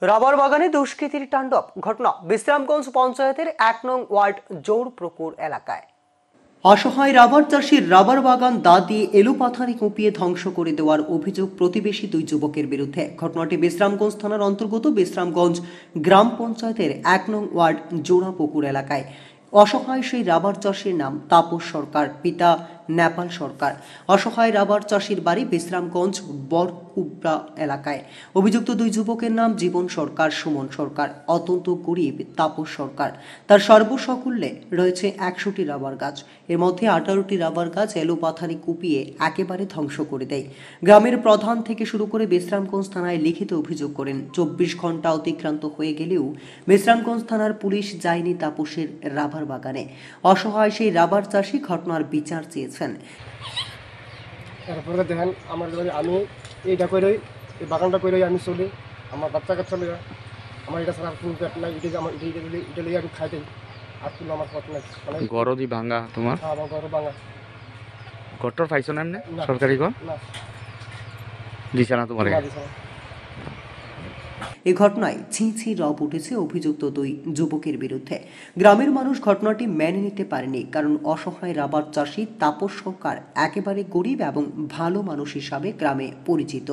Rubber বাগানে দুষ্কৃতীর তাণ্ডব। ঘটনা বিশ্রামগঞ্জ পঞ্চায়েতের ১ নং ওয়ার্ড জোরপুকুর এলাকায়। অসহায় রাবার চাষির রাবার বাগান দা দিয়ে এলোপাথারি কুপিয়ে ধ্বংস করে দেওয়ার অভিযোগ প্রতিবেশী দুই যুবকের বিরুদ্ধে। ঘটনাটি বিশ্রামগঞ্জ থানার অন্তর্গত বিশ্রামগঞ্জ গ্রাম পঞ্চায়েতের ১ নং ওয়ার্ড জোড়াপুকুর এলাকায়। অসহায় সেই রাবার চাষির নাম তাপস সরকার, পিতা নেপাল সরকার। অসহায় রাবার চাষির বাড়ি বিশ্রামগঞ্জ বরকুবরা এলাকায়। অভিযুক্ত দুই যুবকের নাম জীবন সরকার, সুমন সরকার। অত্যন্ত গরিব তাপস সরকার। তার সর্বসকল্যে রয়েছে ১০০টি রাবার গাছ। এর মধ্যে ১৮টি রাবার গাছ এলোপাথারি কুপিয়ে একেবারে ধ্বংস করে দেয়। গ্রামের প্রধান থেকে শুরু করে বিশ্রামগঞ্জ থানায় লিখিত অভিযোগ করেন। ২৪ ঘন্টা অতিক্রান্ত হয়ে গেলেও বিশ্রামগঞ্জ থানার পুলিশ যায়নি তাপসের রাবার বাগানে। অসহায় সেই রাবার চাষি ঘটনার বিচার চেয়েছেন। তারপরে দেখেন আমি এইটা করেই এই বাগানটা করেই আমি চলি, আমার বাচ্চা কাচ্চা লইয়া আমার এটা ছাড়া কোনো পেট নাই। এটা আমার এটা লইয়া আমি খাই দিই, আর কোনো আমার পথ নাই। মানে গরদি ভাঙা তোমার আমার ঘর ভাঙা ঘরটার পাইছো না এমনি সরকারি ঘর না দিছে না তোমার। এই ঘটনায় ছি ছি রব উঠেছে অভিযুক্ত দুই যুবকের বিরুদ্ধে। গ্রামের মানুষ ঘটনাটি মেনে নিতে পারেনি, কারণ অসহায় রাবার চাষি তাপস সরকার একেবারে গরিব এবং ভালো মানুষ হিসাবে গ্রামে পরিচিত।